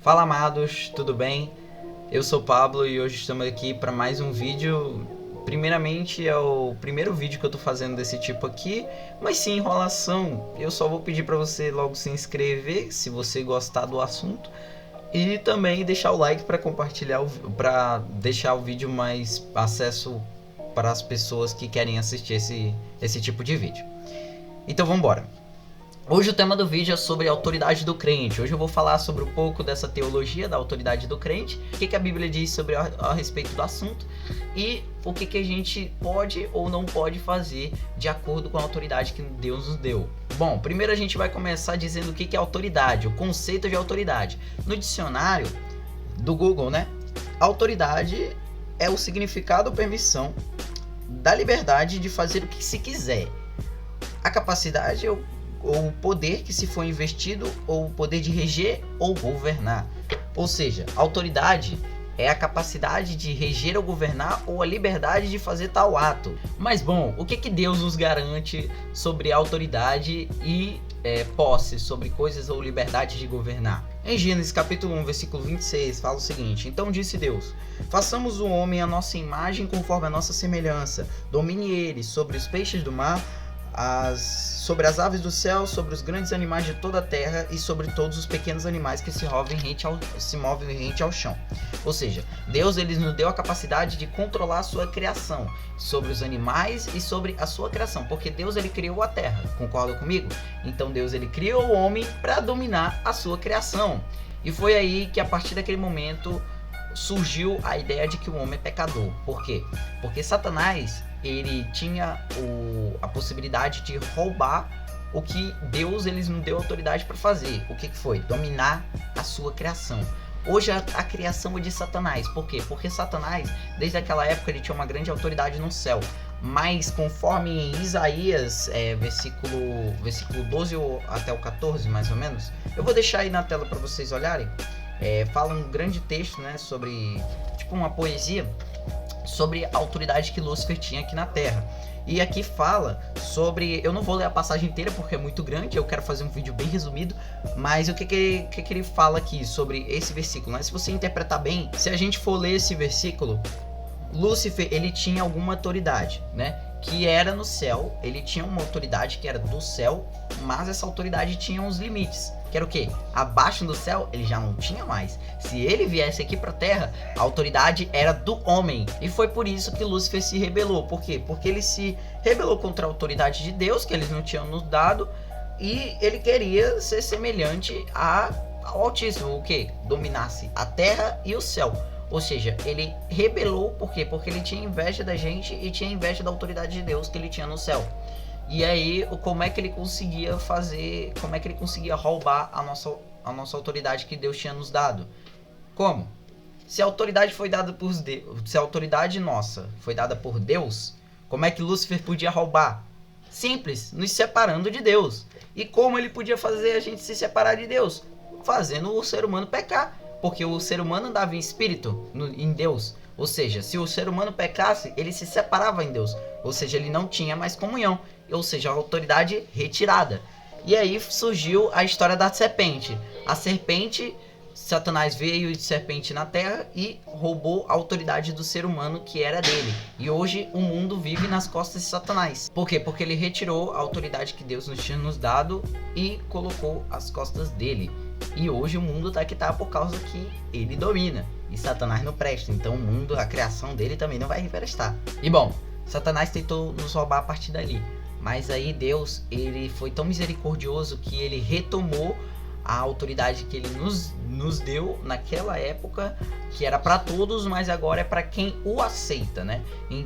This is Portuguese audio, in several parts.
Fala amados, tudo bem? Eu sou Pablo e hoje estamos aqui para mais um vídeo. Primeiramente é o primeiro vídeo que eu tô fazendo desse tipo aqui, mas sem enrolação. Eu só vou pedir para você logo se inscrever se você gostar do assunto e também deixar o like para compartilhar, para deixar o vídeo mais acesso para as pessoas que querem assistir esse tipo de vídeo. Então vamos embora. Hoje o tema do vídeo é sobre a autoridade do crente. Hoje eu vou falar sobre um pouco dessa teologia da autoridade do crente, o que a Bíblia diz sobre a respeito do assunto e o que a gente pode ou não pode fazer de acordo com a autoridade que Deus nos deu. Bom, primeiro a gente vai começar dizendo o que é autoridade, o conceito de autoridade. No dicionário do Google, né? Autoridade é o significado ou permissão da liberdade de fazer o que se quiser. A capacidade ou o poder que se foi investido, ou o poder de reger ou governar. Ou seja, autoridade é a capacidade de reger ou governar, ou a liberdade de fazer tal ato. Mas bom, o que Deus nos garante sobre autoridade e posse, sobre coisas ou liberdade de governar? Em Gênesis capítulo 1, versículo 26, fala o seguinte: Então disse Deus, façamos o homem à nossa imagem conforme a nossa semelhança, domine ele sobre os peixes do mar, sobre as aves do céu, sobre os grandes animais de toda a terra e sobre todos os pequenos animais que se movem rente ao chão. Ou seja, Deus ele nos deu a capacidade de controlar a sua criação, sobre os animais e sobre a sua criação, porque Deus ele criou a terra, concorda comigo? Então Deus ele criou o homem para dominar a sua criação. E foi aí que a partir daquele momento surgiu a ideia de que o homem é pecador. Por quê? Porque Satanás ele tinha a possibilidade de roubar o que Deus ele nos deu autoridade para fazer. O que foi? Dominar a sua criação. Hoje a criação é de Satanás. Por quê? Porque Satanás, desde aquela época, ele tinha uma grande autoridade no céu. Mas conforme em Isaías, versículo 12 até o 14, mais ou menos, eu vou deixar aí na tela para vocês olharem. Fala um grande texto, né, sobre, tipo uma poesia, sobre a autoridade que Lúcifer tinha aqui na Terra. E aqui fala sobre, eu não vou ler a passagem inteira porque é muito grande, eu quero fazer um vídeo bem resumido, mas o que ele fala aqui sobre esse versículo, né? Se você interpretar bem, se a gente for ler esse versículo, Lúcifer, ele tinha alguma autoridade, né? Que era no céu, ele tinha uma autoridade que era do céu, mas essa autoridade tinha uns limites. Que era o quê? Abaixo do céu, ele já não tinha mais. Se ele viesse aqui pra terra, a autoridade era do homem. E foi por isso que Lúcifer se rebelou. Por quê? Porque ele se rebelou contra a autoridade de Deus, que eles não tinham nos dado, e ele queria ser semelhante ao Altíssimo, o quê? Dominasse a terra e o céu. Ou seja, ele rebelou, por quê? Porque ele tinha inveja da gente e tinha inveja da autoridade de Deus que ele tinha no céu. E aí, como é que ele conseguia fazer, como é que ele conseguia roubar a nossa autoridade que Deus tinha nos dado? Como? Se a autoridade foi dada por Deus, se a autoridade nossa foi dada por Deus, como é que Lúcifer podia roubar? Simples, nos separando de Deus. E como ele podia fazer a gente se separar de Deus? Fazendo o ser humano pecar. Porque o ser humano andava em espírito, em Deus. Ou seja, se o ser humano pecasse, ele se separava em Deus. Ou seja, ele não tinha mais comunhão. Ou seja, a autoridade retirada. E aí surgiu a história da serpente. A serpente, Satanás veio de serpente na terra e roubou a autoridade do ser humano que era dele. E hoje o mundo vive nas costas de Satanás. Por quê? Porque ele retirou a autoridade que Deus nos tinha nos dado e colocou às costas dele. E hoje o mundo tá que tá por causa que ele domina. E Satanás não presta. Então o mundo, a criação dele também não vai prestar. E bom, Satanás tentou nos roubar a partir dali. Mas aí Deus, ele foi tão misericordioso que ele retomou a autoridade que ele nos deu naquela época, que era para todos, mas agora é para quem o aceita, né?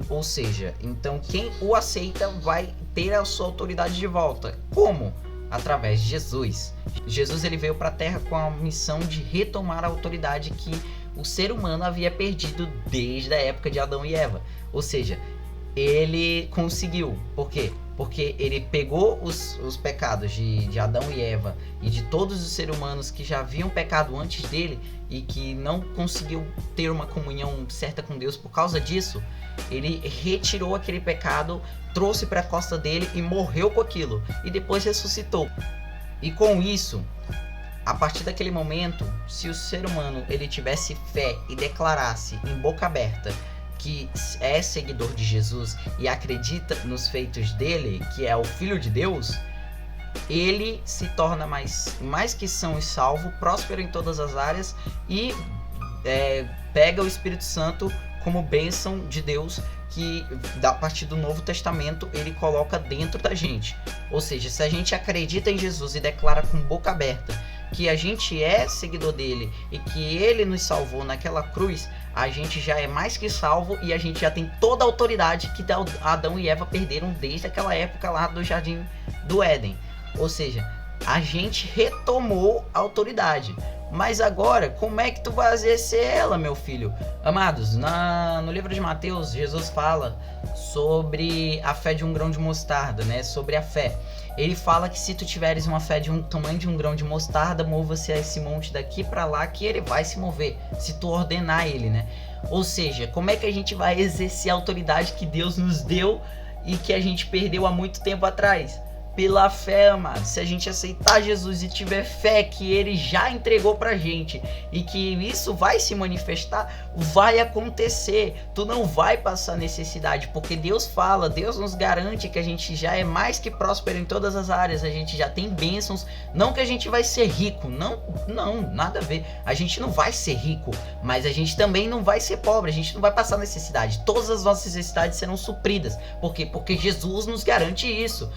Ou seja, então quem o aceita vai ter a sua autoridade de volta. Como? Através de Jesus. Jesus ele veio para a Terra com a missão de retomar a autoridade que o ser humano havia perdido desde a época de Adão e Eva. Ou seja, ele conseguiu. Por quê? Porque ele pegou os pecados de Adão e Eva e de todos os seres humanos que já haviam pecado antes dele e que não conseguiu ter uma comunhão certa com Deus por causa disso. Ele retirou aquele pecado, trouxe para a costa dele e morreu com aquilo. E depois ressuscitou. E com isso, a partir daquele momento, se o ser humano ele tivesse fé e declarasse em boca aberta que é seguidor de Jesus e acredita nos feitos dele, que é o Filho de Deus, ele se torna mais que são e salvo, próspero em todas as áreas e pega o Espírito Santo como bênção de Deus, que a partir do Novo Testamento ele coloca dentro da gente. Ou seja, se a gente acredita em Jesus e declara com boca aberta que a gente é seguidor dele e que ele nos salvou naquela cruz, a gente já é mais que salvo e a gente já tem toda a autoridade que Adão e Eva perderam desde aquela época lá do Jardim do Éden. Ou seja, a gente retomou a autoridade. Mas agora, como é que tu vai exercer ela, meu filho? Amados, no livro de Mateus, Jesus fala sobre a fé de um grão de mostarda, né? Sobre a fé. Ele fala que se tu tiveres uma fé de um tamanho de um grão de mostarda, mova-se a esse monte daqui para lá que ele vai se mover, se tu ordenar ele, né? Ou seja, como é que a gente vai exercer a autoridade que Deus nos deu e que a gente perdeu há muito tempo atrás? Pela fé, amado. Se a gente aceitar Jesus e tiver fé que ele já entregou pra gente e que isso vai se manifestar, vai acontecer. Tu não vai passar necessidade, porque Deus fala, Deus nos garante que a gente já é mais que próspero em todas as áreas, a gente já tem bênçãos. Não que a gente vai ser rico, não, nada a ver. A gente não vai ser rico, mas a gente também não vai ser pobre, a gente não vai passar necessidade. Todas as nossas necessidades serão supridas. Por quê? Porque Jesus nos garante isso.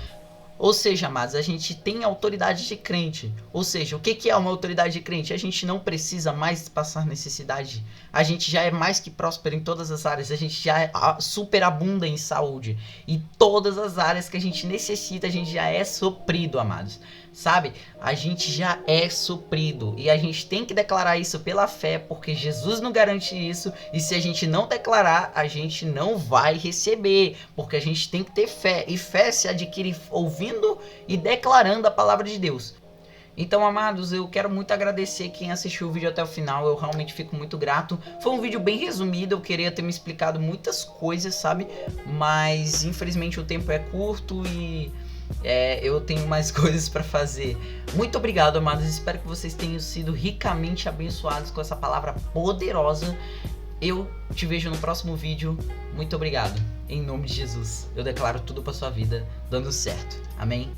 Ou seja, amados, a gente tem autoridade de crente. Ou seja, o que é uma autoridade de crente? A gente não precisa mais passar necessidade. A gente já é mais que próspero em todas as áreas. A gente já superabunda em saúde. E todas as áreas que a gente necessita, a gente já é suprido, amados. Sabe? A gente já é suprido. E a gente tem que declarar isso pela fé, porque Jesus não garante isso. E se a gente não declarar, a gente não vai receber. Porque a gente tem que ter fé. E fé se adquire ouvindo e declarando a palavra de Deus. Então, amados, eu quero muito agradecer quem assistiu o vídeo até o final. Eu realmente fico muito grato. Foi um vídeo bem resumido. Eu queria ter me explicado muitas coisas, sabe? Mas, infelizmente, o tempo é curto e... eu tenho mais coisas para fazer. Muito obrigado, amados. Espero que vocês tenham sido ricamente abençoados com essa palavra poderosa. Eu te vejo no próximo vídeo. Muito obrigado. Em nome de Jesus, eu declaro tudo para sua vida dando certo. Amém?